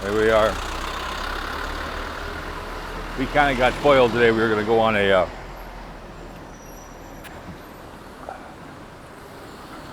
There we are. We kind of got spoiled today. We were going to go on a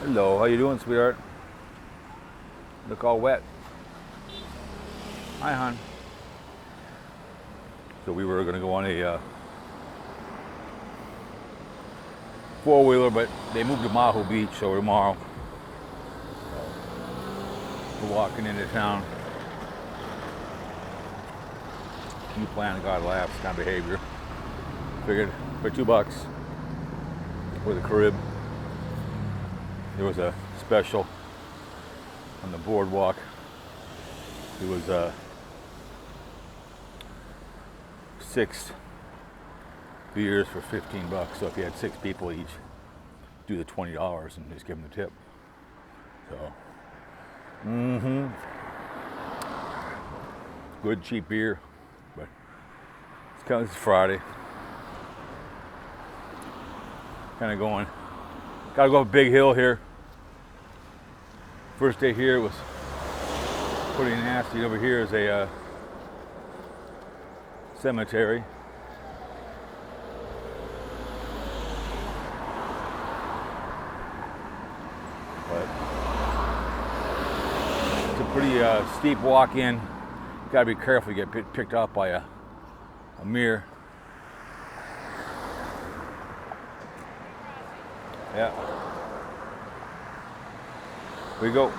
hello, how you doing, sweetheart? Look all wet. Hi, hon. So we were going to go on a four-wheeler, but they moved to Maho Beach, so tomorrow we're walking into town. You plan, God laughs kind of behavior. Figured for $2 for the crib. There was a special on the boardwalk. It was 6 beers for $15. So if you had 6 people each, do the $20 and just give them the tip. So, good cheap beer, but it's Friday. Kind of going. Gotta go up a big hill here. First day here was pretty nasty. Over here is a cemetery. But it's a pretty steep walk in. You gotta be careful you get picked up by a mirror. Yeah. We go.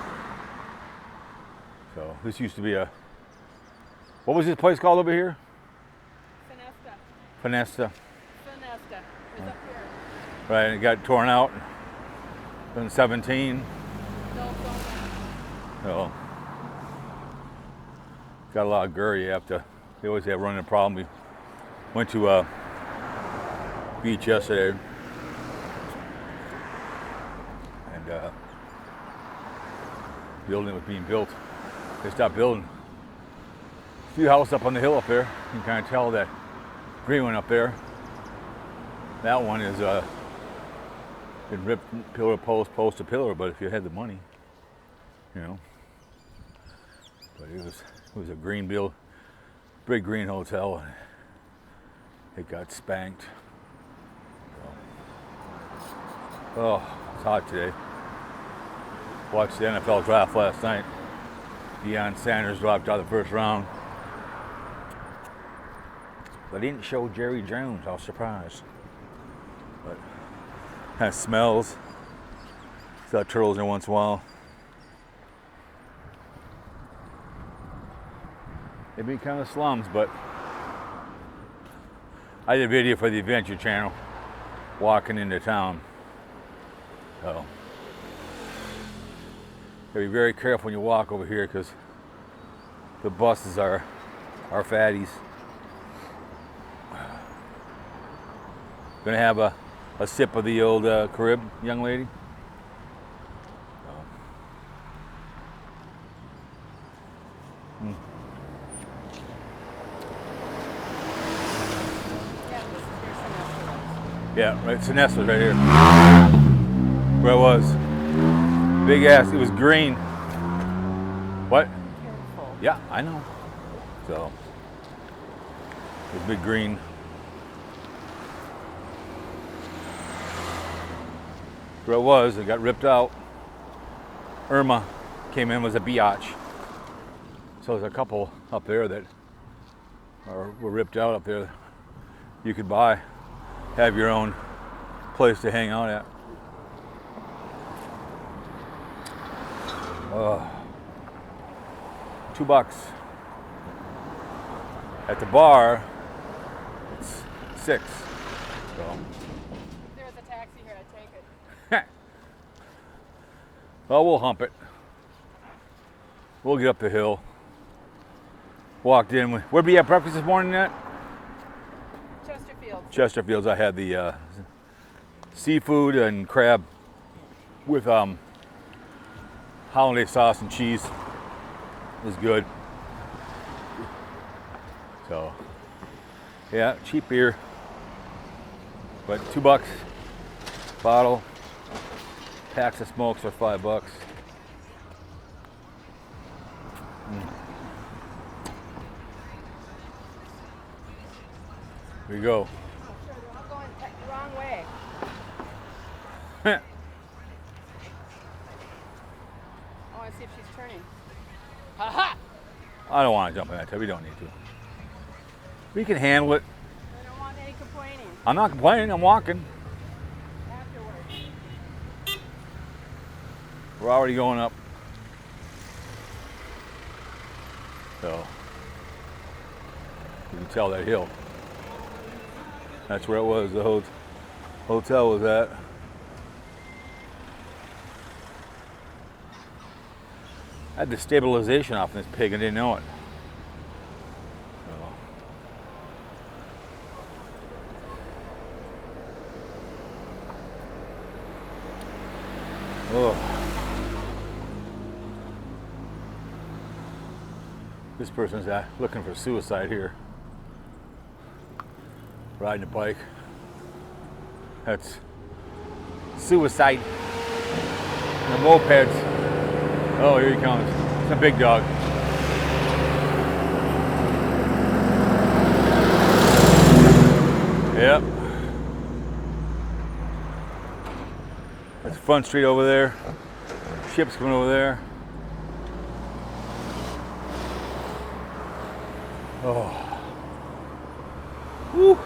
So this used to be a, what was this place called over here? Finesta. It's up here. Right, and it got torn out in 17. So got a lot of gurry. You always have running a problem. We went to a beach yesterday. Building was being built. They stopped building. A few houses up on the hill up there. You can kind of tell that green one up there. That one is been ripped pillar to post to pillar. But if you had the money, you know. But it was a green build, big green hotel, and it got spanked. So, oh, it's hot today. Watched the NFL draft last night. Deion Sanders dropped out of the first round. They didn't show Jerry Jones. I was surprised. But kind of smells. Saw turtles in once in a while. They'd be kind of slums, but I did a video for the Adventure Channel walking into town. So gotta be very careful when you walk over here because the buses are fatties. Gonna have a sip of the old Carib, young lady. Yeah, right. Sinesta's right here. Where it was. Big ass. It was green. What? Careful. Yeah, I know. So it was big green. Where it was, it got ripped out. Irma came in, was a biatch. So there's a couple up there that were ripped out up there. You could buy, have your own place to hang out at. $2. At the bar, it's $6. So. If there was a taxi here, I'd take it. Well, we'll hump it. We'll get up the hill. Walked in. Where'd we have breakfast this morning at? Chesterfield's. I had the seafood and crab with hollandaise sauce and cheese. It was good. So, yeah, cheap beer. But $2 bottle. Packs of smokes are $5. Here we go. Oh, sure, they're all going the wrong way. I want to see if she's turning. Ha ha! I don't want to jump in that tub. We don't need to. We can handle it. I don't want any complaining I'm not complaining. I'm walking. afterwards. We're already going up. So you can tell that hill. That's where it was. The hotel was at. I had the stabilization off this pig and didn't know it. Oh. This person's looking for suicide here. Riding a bike. That's suicide. And the mopeds. Oh, here he comes. It's a big dog. Yep. That's Front Street over there. Ship's coming over there. Oh. Woo.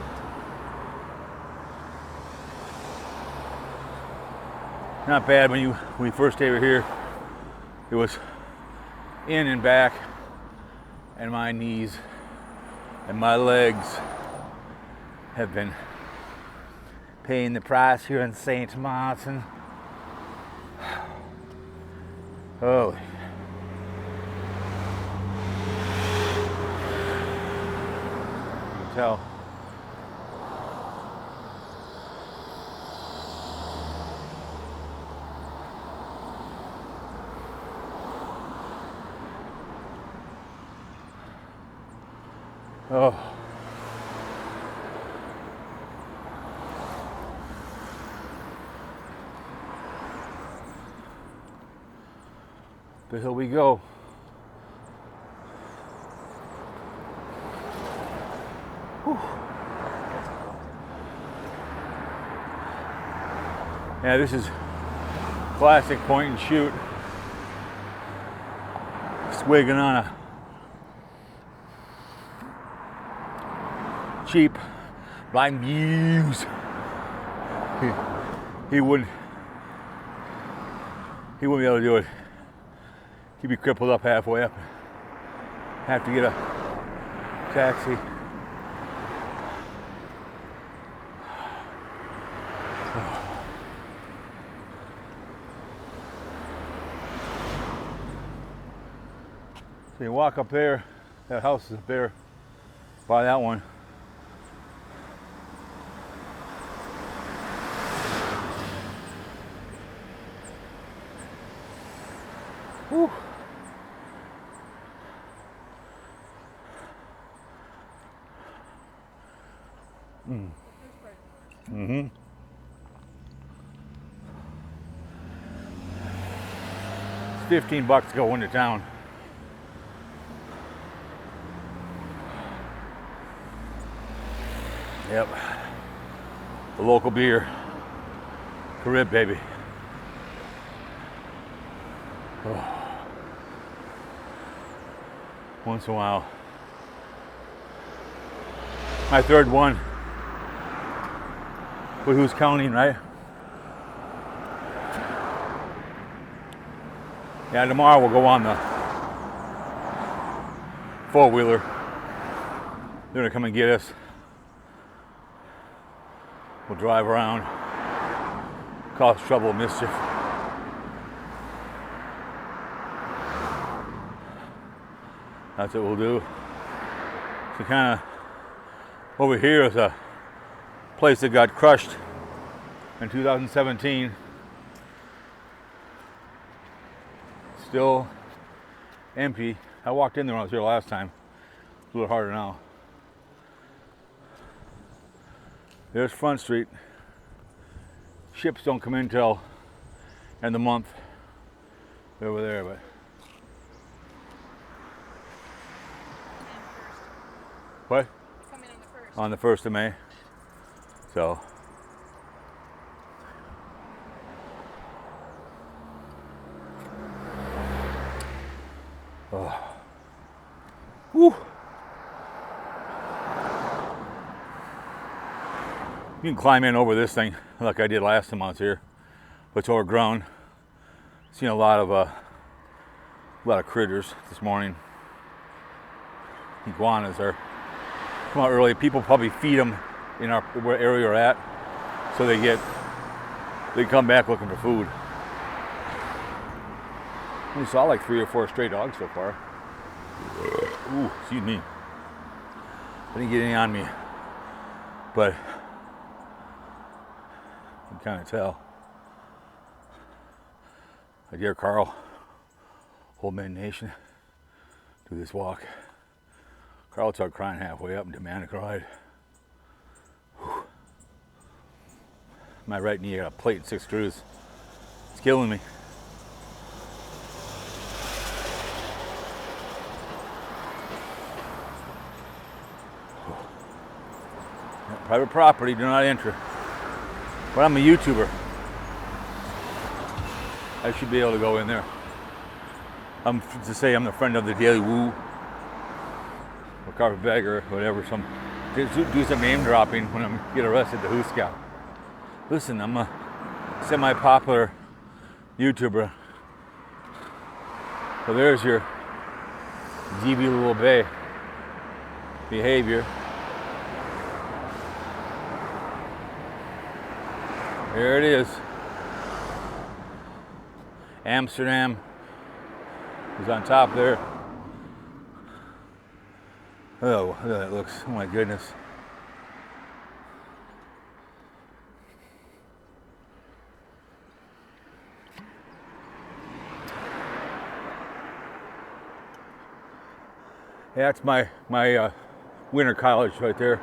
Not bad when we first came here. It was in and back, and my knees and my legs have been paying the price here in St. Maarten. Oh. You can tell. Oh. But here we go. Whew. Yeah, this is classic point and shoot. Swigging on a cheap blind views. He wouldn't be able to do it. He'd be crippled up halfway up. Have to get a taxi. So you walk up there, that house is up there by that one. Whew. Mm-hmm. It's $15 to go into town. Yep. The local beer. Carib, baby. Oh. Once in a while. My third one. But who's counting, right? Yeah, tomorrow we'll go on the four-wheeler. They're gonna come and get us. We'll drive around, cause trouble, mischief. That's what we'll do. So kind of over here is a place that got crushed in 2017. Still empty. I walked in there when I was here last time. It's a little harder now. There's Front Street. Ships don't come in till end of the month. They're over there, but what? Come in on the 1st. On the 1st of May. So whew. You can climb in over this thing like I did last time I was here, but it's overgrown. Seen a lot of critters this morning. Iguanas are come out early. People probably feed them in our where area we're at, so they come back looking for food. We saw like 3 or 4 stray dogs so far. Ooh, excuse me. I didn't get any on me, but you can kind of tell. I dare Carl, Old Man Nation, do this walk. Carl started crying halfway up and demanded a ride. Whew. My right knee got a plate and 6 screws. It's killing me. Private property, do not enter. But I'm a YouTuber. I should be able to go in there. I'm to say I'm the friend of the Daily Woo or Carpetbagger or whatever. Do some name dropping when I get arrested. The Who Scout. Listen, I'm a semi-popular YouTuber. So there's your Divi little bay behavior. There it is. Amsterdam is on top there. Oh, look how that looks. Oh my goodness. Yeah, that's my winter college right there.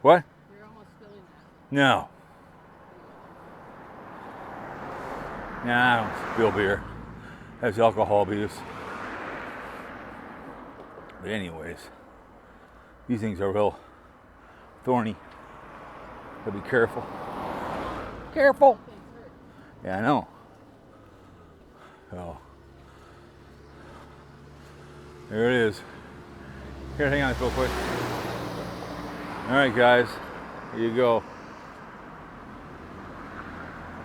What? You're almost filling that. No. Nah, I don't spill beer. That's alcohol abuse. But anyways, these things are real thorny. Gotta be careful. Careful! Yeah, I know. So, there it is. Here, hang on real quick. All right, guys, here you go.